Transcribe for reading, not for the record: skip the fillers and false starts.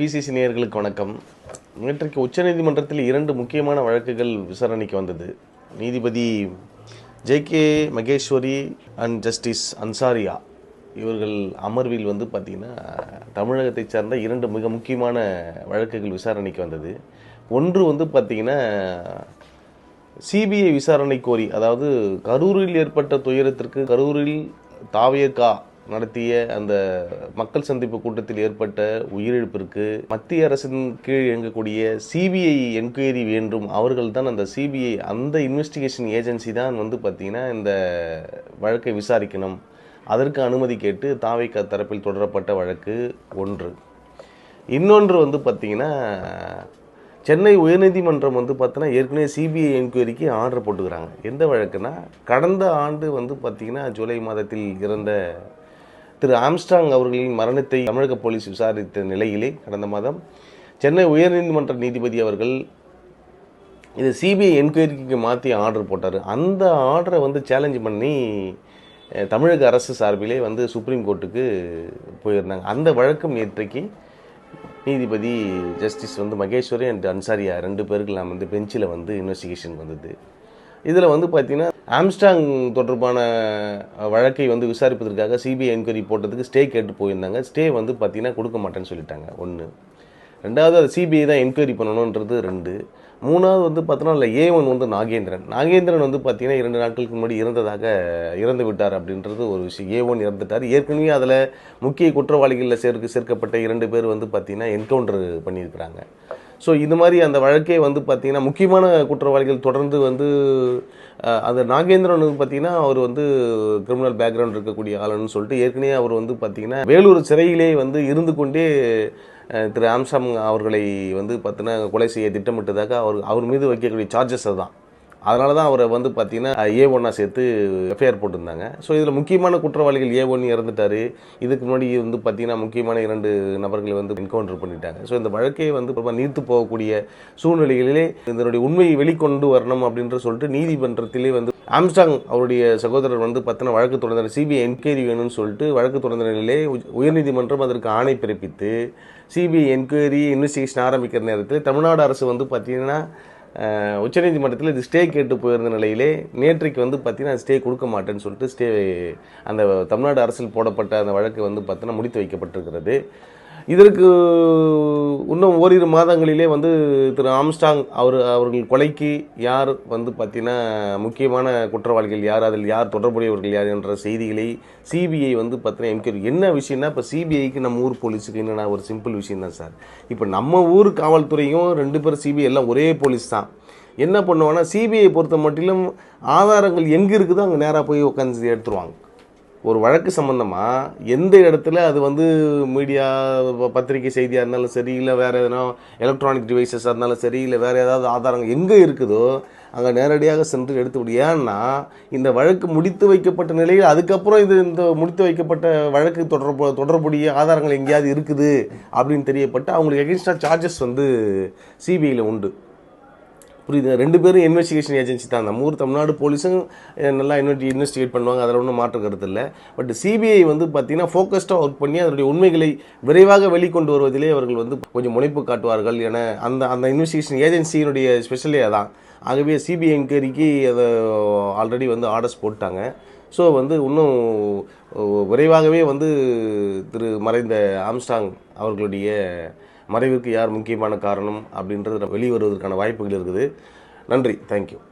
BCG நேயர்களுக்கு வணக்கம். நேற்றைக்கு உச்சநீதிமன்றத்தில் 2 முக்கியமான வழக்குகள் விசாரணைக்கு வந்தது. நீதிபதி JK. Maheswari and justice Ansariya இவர்கள் அமர்வில் பார்த்திங்கன்னா தமிழகத்தைச் சார்ந்த 2 மிக முக்கியமான வழக்குகள் விசாரணைக்கு வந்தது. ஒன்று பார்த்திங்கன்னா சிபிஐ விசாரணை கோரி, அதாவது கரூரில் ஏற்பட்ட துயரத்திற்கு கரூரில் தாவேகா நடத்திய அந்த மக்கள் சந்திப்பு கூட்டத்தில் ஏற்பட்ட உயிரிழப்பிற்கு மத்திய அரசின் கீழ் இயங்கக்கூடிய சிபிஐ என்கொயரி வேண்டும். அவர்கள் தான் அந்த சிபிஐ, அந்த இன்வெஸ்டிகேஷன் ஏஜென்சி தான் பார்த்திங்கன்னா இந்த வழக்கை விசாரிக்கணும். அதற்கு அனுமதி கேட்டு தாவேகா தரப்பில் தொடரப்பட்ட வழக்கு ஒன்று. இன்னொன்று பார்த்திங்கன்னா சென்னை உயர்நீதிமன்றம் பார்த்தோன்னா ஏற்கனவே சிபிஐ என்கொயரிக்கு ஆர்டர் போட்டுக்கிறாங்க. எந்த வழக்குனா, கடந்த ஆண்டு பார்த்திங்கன்னா ஜூலை மாதத்தில் இறந்த திரு ஆம்ஸ்ட்ராங் அவர்களின் மரணத்தை தமிழக போலீஸ் விசாரித்த நிலையிலே கடந்த மாதம் சென்னை உயர்நீதிமன்ற நீதிபதி அவர்கள் இது சிபிஐ என்கொயரிக்கு மாற்றி ஆர்டர் போட்டார். அந்த ஆர்டரை சேலஞ்ச் பண்ணி தமிழக அரசு சார்பிலே சுப்ரீம் கோர்ட்டுக்கு போயிருந்தாங்க. அந்த வழக்கம் நேற்றைக்கு நீதிபதி ஜஸ்டிஸ் மகேஸ்வரி அண்ட் அன்சாரியா 2 பேருக்கு நாம் பெஞ்சில் இன்வெஸ்டிகேஷன் வந்தது. இதில் பார்த்திங்கன்னா ஆம்ஸ்ட்ராங் தொடர்பான வழக்கை விசாரிப்பதற்காக சிபிஐ என்கொயரி போட்டதுக்கு ஸ்டே கேட்டு போயிருந்தாங்க. ஸ்டே பார்த்திங்கன்னா கொடுக்க மாட்டேன்னு சொல்லிட்டாங்க. 1. 2வது அது சிபிஐ தான் என்கொயரி பண்ணணுன்றது 2. 3வது பார்த்தோன்னா இல்லை A1 நாகேந்திரன் பார்த்திங்கன்னா 2 நாட்களுக்கு முன்னாடி இறந்து விட்டார் அப்படின்றது ஒரு விஷயம். A1 இறந்துட்டார். ஏற்கனவே அதில் முக்கிய குற்றவாளிகளில் சேர்க்கப்பட்ட 2 பேர் பார்த்திங்கன்னா என்கவுண்டர் பண்ணியிருக்கிறாங்க. ஸோ இது மாதிரி அந்த வழக்கே பார்த்திங்கன்னா முக்கியமான குற்றவாளிகள் தொடர்ந்து அந்த நாகேந்திரன் பார்த்திங்கன்னா அவர் கிரிமினல் பேக்ரவுண்ட் இருக்கக்கூடிய ஆளுன்னு சொல்லிட்டு ஏற்கனவே அவர் பார்த்திங்கன்னா வேலூர் சிறையிலே இருந்து கொண்டே திரு ஆம்ஸ்ட்ராங் அவர்களை பார்த்திங்கன்னா கொலை செய்ய திட்டமிட்டதாக அவர் மீது வைக்கக்கூடிய சார்ஜஸ் அதுதான். அதனால தான் அவரை பார்த்திங்கன்னா A1 சேர்த்து எஃப்ஐஆர் போட்டிருந்தாங்க. ஸோ இதில் முக்கியமான குற்றவாளிகள் A1 இறந்துட்டார். இதுக்கு முன்னாடி பார்த்திங்கன்னா முக்கியமான 2 நபர்களை என்கவுண்டர் பண்ணிட்டாங்க. ஸோ இந்த வழக்கே நீர்த்து போகக்கூடிய சூழ்நிலைகளிலே இதனுடைய உண்மையை வெளிக்கொண்டு வரணும் அப்படின்ற சொல்லிட்டு நீதிமன்றத்திலே ஆம்ஸ்ட்ராங் அவருடைய சகோதரர் பார்த்திங்கன்னா வழக்கு தொடர்ந்த சிபிஐ என்கொயரி வேணும்னு சொல்லிட்டு வழக்கு தொடர்ந்த நிலையிலே உயர்நீதிமன்றம் அதற்கு ஆணை பிறப்பித்து சிபிஐ என்கொயரி இன்வெஸ்டிகேஷன் ஆரம்பிக்கிற நேரத்தில் தமிழ்நாடு அரசு பார்த்திங்கன்னா உச்சநீதிமன்றத்தில் இது ஸ்டே கேட்டு போயிருந்த நிலையிலே நேற்றைக்கு பார்த்திங்கன்னா ஸ்டே கொடுக்க மாட்டேன்னு சொல்லிட்டு ஸ்டே அந்த தமிழ்நாடு அரசில் போடப்பட்ட அந்த வழக்கு பார்த்திங்கன்னா முடித்து வைக்கப்பட்டிருக்கிறது. இதற்கு இன்னும் ஓரிரு மாதங்களிலே திரு ஆம்ஸ்ட்ராங் அவர்கள் கொலைக்கு யார் பார்த்திங்கன்னா முக்கியமான குற்றவாளிகள் யார், அதில் யார் தொடர்புடையவர்கள் யார் என்ற செய்திகளை சிபிஐ பார்த்திங்கன்னா என்கொயரி. என்ன விஷயம்னா, இப்போ சிபிஐக்கு நம்ம ஊர் போலீஸுக்கு என்னென்னா ஒரு சிம்பிள் விஷயம் தான் சார். இப்போ நம்ம ஊர் காவல்துறையும் 2 பேர் சிபிஐ எல்லாம் ஒரே போலீஸ் தான். என்ன பண்ணுவாங்கன்னா, சிபிஐ பொறுத்த மட்டிலும் ஆதாரங்கள் எங்கே இருக்குதோ அங்கே நேராக போய் உட்காந்து எடுத்துருவாங்க. ஒரு வழக்கு சம்மந்தமாக எந்த இடத்துல அது மீடியா பத்திரிகை செய்தியாக இருந்தாலும் சரி, இல்லை வேறு எதனா எலக்ட்ரானிக் டிவைசஸாக இருந்தாலும் சரி, இல்லை வேறு ஏதாவது ஆதாரங்கள் எங்கே இருக்குதோ அங்கே நேரடியாக சென்று எடுத்துவிடும். ஏன்னா இந்த வழக்கு முடித்து வைக்கப்பட்ட நிலையில் அதுக்கப்புறம் இந்த முடித்து வைக்கப்பட்ட வழக்கு தொடர்புடைய ஆதாரங்கள் எங்கேயாவது இருக்குது அப்படின்னு தெரியப்பட்டு அவங்களுக்கு எகென்ஸ்டாக சார்ஜஸ் சிபிஐயில் உண்டு. புரியுது. 2 பேரும் இன்வெஸ்டிகேஷன் ஏஜென்சி தான். நம்ம ஊர் தமிழ்நாடு போலீஸும் நல்லா இன்வெஸ்டிகேட் பண்ணுவாங்க, அதில் ஒன்றும் மாற்று கருத்து இல்லை. பட் சிபிஐ பார்த்திங்கன்னா ஃபோக்கஸ்டாக ஒர்க் பண்ணி அதனுடைய உண்மைகளை விரைவாக வெளிக்கொண்டு வருவதிலே அவர்கள் கொஞ்சம் முனைப்பு காட்டுவார்கள் என அந்த இன்வெஸ்டிகேஷன் ஏஜென்சியினுடைய ஸ்பெஷலே அதான். ஆகவே சிபிஐ என்கொயரிக்கு அதை ஆல்ரெடி ஆர்டர்ஸ் போட்டாங்க. ஸோ இன்னும் விரைவாகவே திரு மறைந்த ஆம்ஸ்ட்ராங் அவர்களுடைய மறைவிற்கு யார் முக்கியமான காரணம் அப்படின்றது வெளிவருவதற்கான வாய்ப்புகள் இருக்குது. நன்றி. தேங்க்யூ.